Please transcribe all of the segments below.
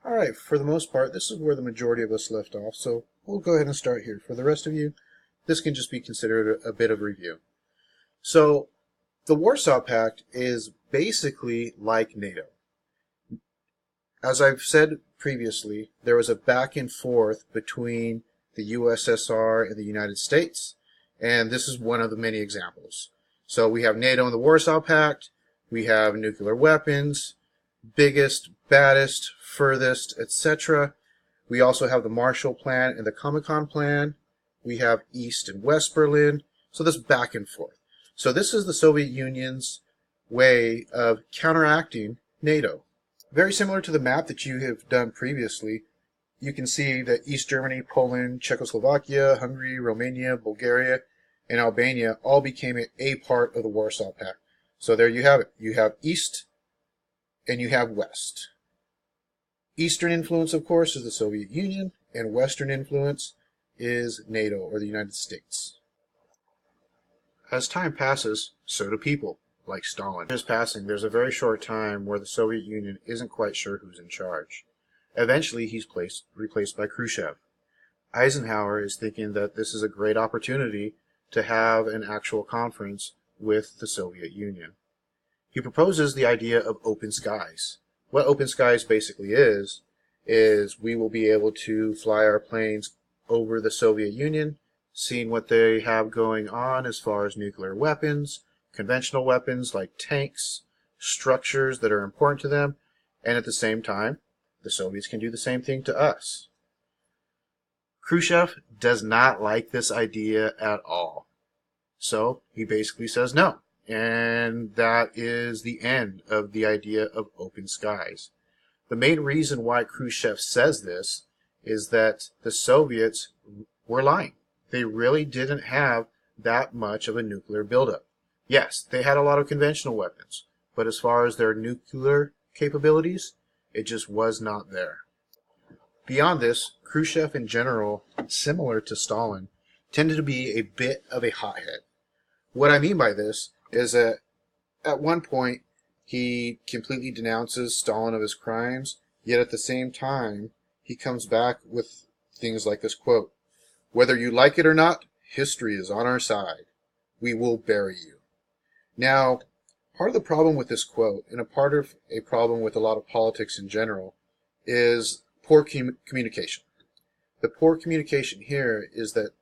Alright, for the most part, this is where the majority of us left off, so we'll go ahead and start here. For the rest of you, this can just be considered a bit of review. So, the Warsaw Pact is basically like NATO. As I've said previously, there was a back and forth between the USSR and the United States, and this is one of the many examples. So we have NATO and the Warsaw Pact, we have nuclear weapons, biggest, baddest, furthest, etc. We also have the Marshall Plan and the Comecon Plan. We have East and West Berlin. So this back and forth. So this is the Soviet Union's way of counteracting NATO. Very similar to the map that you have done previously, you can see that East Germany, Poland, Czechoslovakia, Hungary, Romania, Bulgaria, and Albania all became a part of the Warsaw Pact. So there you have it. You have East and you have West. Eastern influence, of course, is the Soviet Union, and Western influence is NATO, or the United States. As time passes, so do people, like Stalin. As passing, there's a very short time where the Soviet Union isn't quite sure who's in charge. Eventually, he's replaced by Khrushchev. Eisenhower is thinking that this is a great opportunity to have an actual conference with the Soviet Union. He proposes the idea of open skies. What open skies basically is we will be able to fly our planes over the Soviet Union, seeing what they have going on as far as nuclear weapons, conventional weapons like tanks, structures that are important to them, and at the same time, the Soviets can do the same thing to us. Khrushchev does not like this idea at all. So he basically says no. And that is the end of the idea of open skies. The main reason why Khrushchev says this is that the Soviets were lying. They really didn't have that much of a nuclear buildup. Yes, they had a lot of conventional weapons, but as far as their nuclear capabilities, it just was not there. Beyond this, Khrushchev in general, similar to Stalin, tended to be a bit of a hothead. What I mean by this is that at one point he completely denounces Stalin of his crimes, yet at the same time he comes back with things like this quote, "Whether you like it or not, history is on our side. We will bury you." Now, part of the problem with this quote, and a part of a problem with a lot of politics in general, is poor communication. The poor communication here is that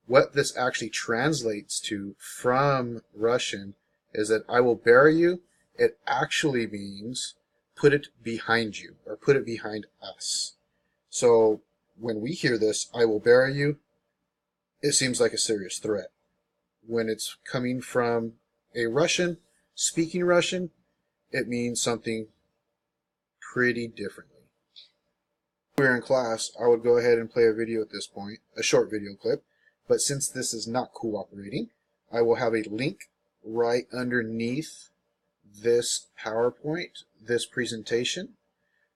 what this actually translates to from Russian is that "I will bury you." It actually means put it behind you, or put it behind us. So when we hear this, "I will bury you," it seems like a serious threat. When it's coming from a Russian, speaking Russian, it means something pretty differently. If we were in class, I would go ahead and play a video at this point, a short video clip. But since this is not cooperating, I will have a link right underneath this PowerPoint, this presentation.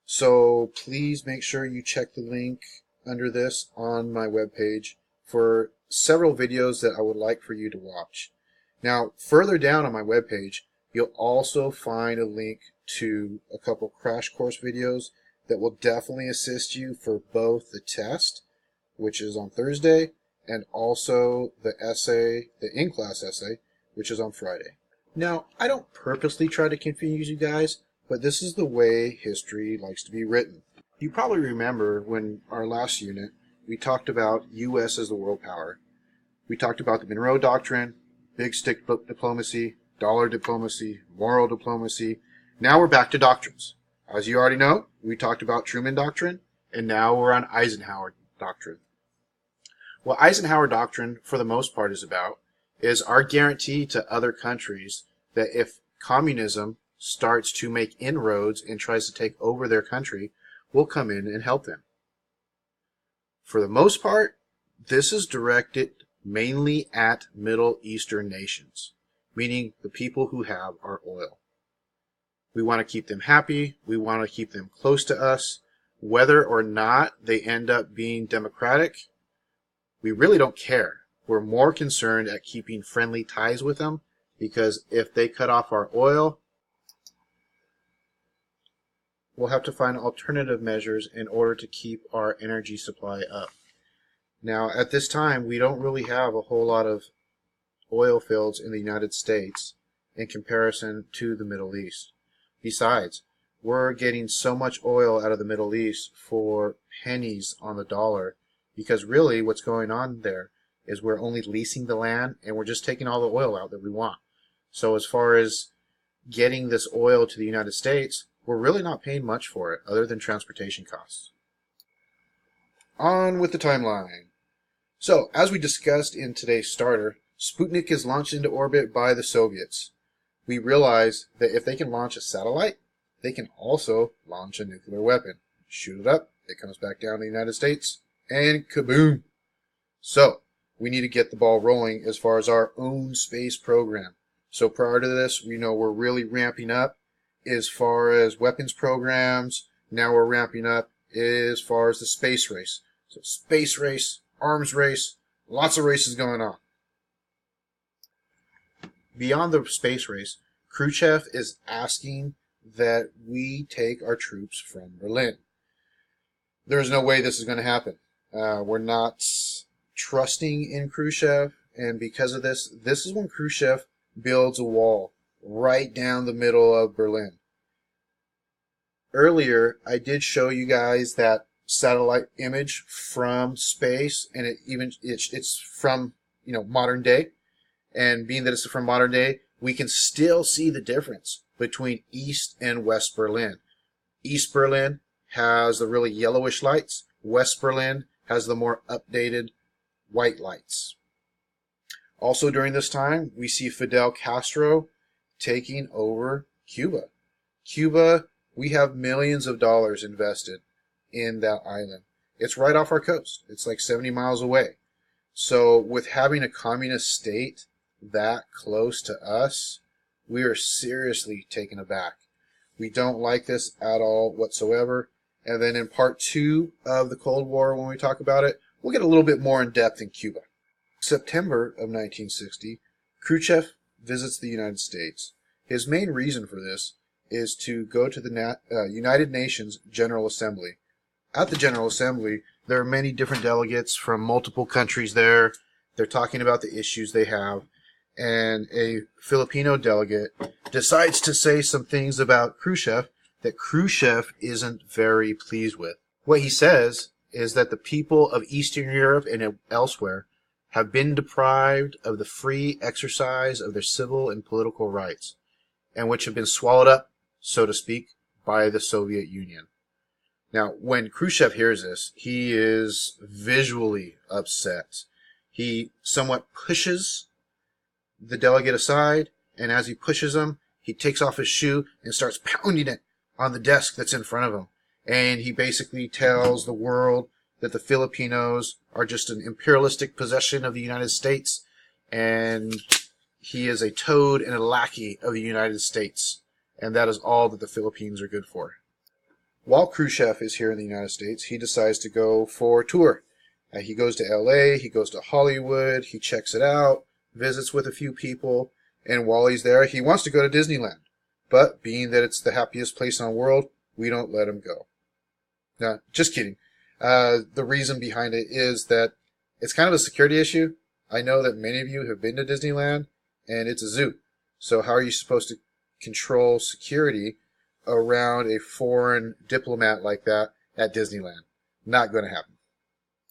So please make sure you check the link under this on my webpage for several videos that I would like for you to watch. Now, further down on my webpage, you'll also find a link to a couple crash course videos that will definitely assist you for both the test, which is on Thursday, and also the essay, the in-class essay, which is on Friday. Now, I don't purposely try to confuse you guys, but this is the way history likes to be written. You probably remember when our last unit, we talked about U.S. as the world power. We talked about the Monroe Doctrine, big stick diplomacy, dollar diplomacy, moral diplomacy. Now we're back to doctrines. As you already know, we talked about Truman Doctrine, and now we're on Eisenhower Doctrine. What Eisenhower Doctrine, for the most part, is about is our guarantee to other countries that if communism starts to make inroads and tries to take over their country, we'll come in and help them. For the most part, this is directed mainly at Middle Eastern nations, meaning the people who have our oil. We want to keep them happy. We want to keep them close to us. Whether or not they end up being democratic, we really don't care. We're more concerned at keeping friendly ties with them, because if they cut off our oil, we'll have to find alternative measures in order to keep our energy supply up. Now, at this time, we don't really have a whole lot of oil fields in the United States in comparison to the Middle East. Besides, we're getting so much oil out of the Middle East for pennies on the dollar, because really what's going on there is we're only leasing the land and we're just taking all the oil out that we want. So as far as getting this oil to the United States, we're really not paying much for it other than transportation costs. On with the timeline. So, as we discussed in today's starter, Sputnik is launched into orbit by the Soviets. We realize that if they can launch a satellite, they can also launch a nuclear weapon. Shoot it up, it comes back down to the United States, and kaboom! So, we need to get the ball rolling as far as our own space program. So prior to this, we know we're really ramping up as far as weapons programs. Now we're ramping up as far as the space race. So space race, arms race, lots of races going on. Beyond the space race, Khrushchev is asking that we take our troops from Berlin. There's no way this is going to happen. We're not trusting in Khrushchev, and because of this, this is when Khrushchev builds a wall right down the middle of Berlin. Earlier, I did show you guys that satellite image from space, and it's from modern day. And being that it's from modern day, we can still see the difference between East and West Berlin. East Berlin has the really yellowish lights. West Berlin has the more updated white lights. Also during this time, we see Fidel Castro taking over Cuba. Cuba, we have millions of dollars invested in that island. It's right off our coast. It's like 70 miles away. So with having a communist state that close to us, we are seriously taken aback. We don't like this at all whatsoever. And then in part 2 of the Cold War, when we talk about it, we'll get a little bit more in depth in Cuba. September of 1960, Khrushchev visits the United States. His main reason for this is to go to the United Nations General Assembly. At the General Assembly, there are many different delegates from multiple countries there. They're talking about the issues they have. And a Filipino delegate decides to say some things about Khrushchev that Khrushchev isn't very pleased with. What he says is that the people of Eastern Europe and elsewhere have been deprived of the free exercise of their civil and political rights, and which have been swallowed up, so to speak, by the Soviet Union. Now, when Khrushchev hears this, he is visually upset. He somewhat pushes the delegate aside, and as he pushes him, he takes off his shoe and starts pounding it on the desk that's in front of him. And he basically tells the world that the Filipinos are just an imperialistic possession of the United States, and he is a toad and a lackey of the United States, and that is all that the Philippines are good for. While Khrushchev is here in the United States, he decides to go for a tour. He goes to LA, he goes to Hollywood, he checks it out, visits with a few people, and while he's there, he wants to go to Disneyland. But being that it's the happiest place in the world, we don't let him go. No, just kidding. The reason behind it is that it's kind of a security issue. I know that many of you have been to Disneyland, and it's a zoo. So how are you supposed to control security around a foreign diplomat like that at Disneyland? Not going to happen.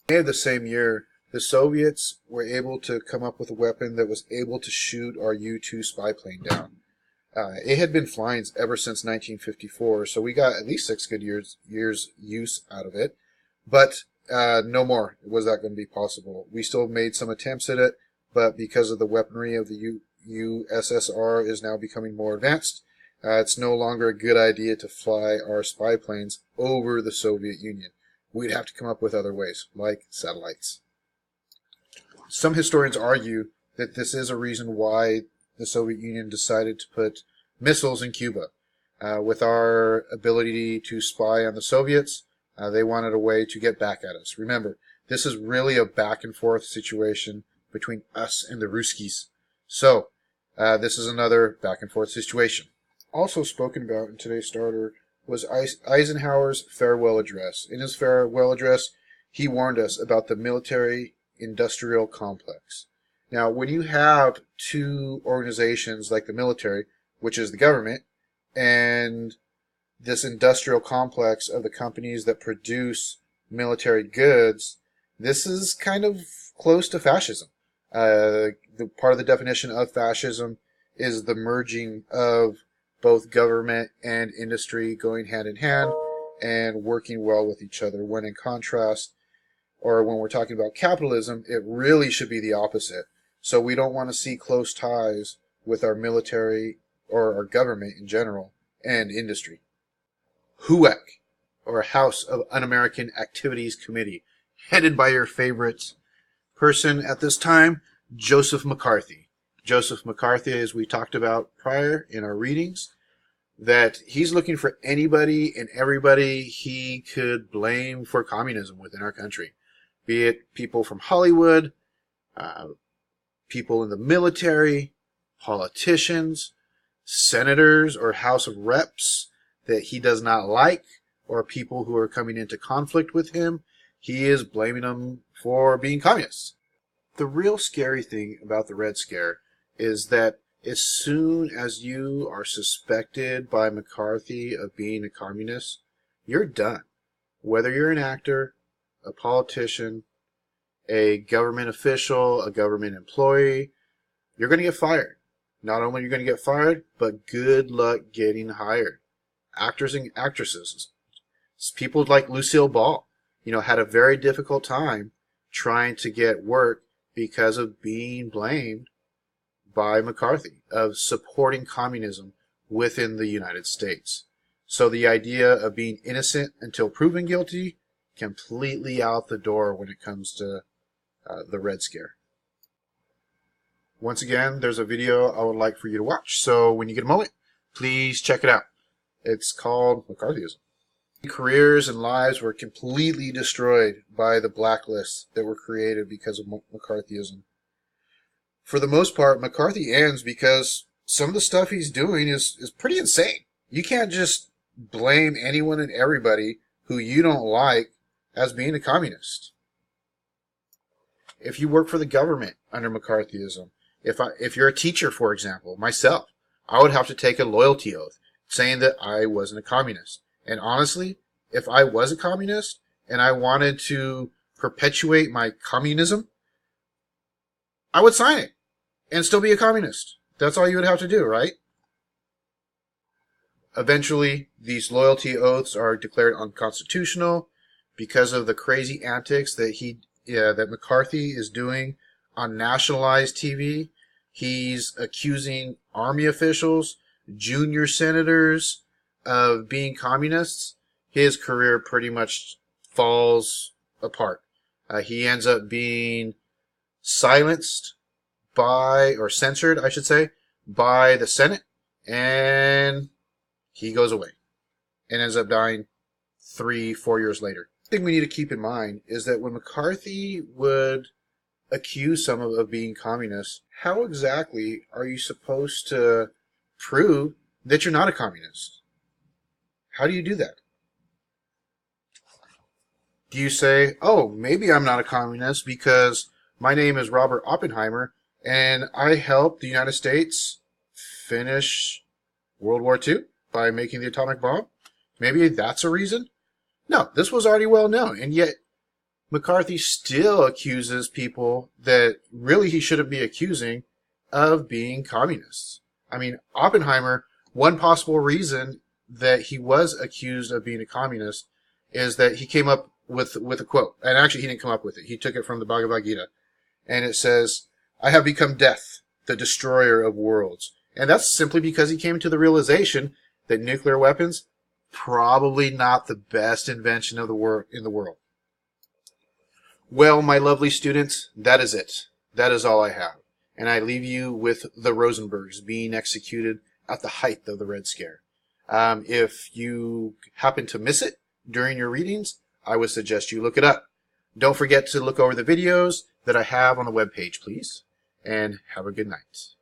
In May of the same year, the Soviets were able to come up with a weapon that was able to shoot our U-2 spy plane down. It had been flying ever since 1954, so we got at least 6 good years use out of it. But no more was that going to be possible. We still made some attempts at it, but because of the weaponry of the USSR is now becoming more advanced, it's no longer a good idea to fly our spy planes over the Soviet Union. We'd have to come up with other ways, like satellites. Some historians argue that this is a reason why the Soviet Union decided to put missiles in Cuba. With our ability to spy on the Soviets, they wanted a way to get back at us. Remember, this is really a back and forth situation between us and the Ruskies. So, this is another back and forth situation. Also spoken about in today's starter was Eisenhower's farewell address. In his farewell address, he warned us about the military-industrial complex. Now, when you have two organizations like the military, which is the government, and this industrial complex of the companies that produce military goods, this is kind of close to fascism. The part of the definition of fascism is the merging of both government and industry going hand in hand and working well with each other, when in contrast, or when we're talking about capitalism, it really should be the opposite. So we don't want to see close ties with our military or our government in general and industry. HUAC, or House of Un-American Activities Committee, headed by your favorite person at this time, Joseph McCarthy. Joseph McCarthy, as we talked about prior in our readings, that he's looking for anybody and everybody he could blame for communism within our country. Be it people from Hollywood, people in the military, politicians, senators or House of Reps that he does not like, or people who are coming into conflict with him. He is blaming them for being communists. The real scary thing about the Red Scare is that as soon as you are suspected by McCarthy of being a communist, you're done. Whether you're an actor, a politician, a government official, a government employee, you're going to get fired. Not only are you going to get fired, but good luck getting hired. Actors and actresses, people like Lucille Ball, had a very difficult time trying to get work because of being blamed by McCarthy of supporting communism within the United States. So the idea of being innocent until proven guilty, completely out the door when it comes to the Red Scare. Once again, there's a video I would like for you to watch, so when you get a moment, please check it out. It's called McCarthyism. Careers and lives were completely destroyed by the blacklists that were created because of McCarthyism. For the most part, McCarthy ends because some of the stuff he's doing is pretty insane. You can't just blame anyone and everybody who you don't like as being a communist. If you work for the government under McCarthyism, if you're a teacher, for example, myself, I would have to take a loyalty oath saying that I wasn't a communist. And honestly, if I was a communist and I wanted to perpetuate my communism, I would sign it and still be a communist. That's all you would have to do, right? Eventually, these loyalty oaths are declared unconstitutional because of the crazy antics that McCarthy is doing on nationalized TV. He's accusing army officials, junior senators of being communists. His career pretty much falls apart. He ends up being silenced or censored, I should say, by the Senate, and he goes away and ends up dying 3-4 years later. The thing we need to keep in mind is that when McCarthy would accuse someone of being communist, how exactly are you supposed to prove that you're not a communist? How do you do that? Do you say, oh, maybe I'm not a communist because my name is Robert Oppenheimer and I helped the United States finish World War II by making the atomic bomb? Maybe that's a reason? No, this was already well known, and yet McCarthy still accuses people that really he shouldn't be accusing of being communists. I mean, Oppenheimer, one possible reason that he was accused of being a communist is that he came up with a quote. And actually, he didn't come up with it. He took it from the Bhagavad Gita. And it says, "I have become death, the destroyer of worlds." And that's simply because he came to the realization that nuclear weapons, probably not the best invention of in the world. Well, my lovely students, that is it. That is all I have. And I leave you with the Rosenbergs being executed at the height of the Red Scare. If you happen to miss it during your readings, I would suggest you look it up. Don't forget to look over the videos that I have on the webpage, please. And have a good night.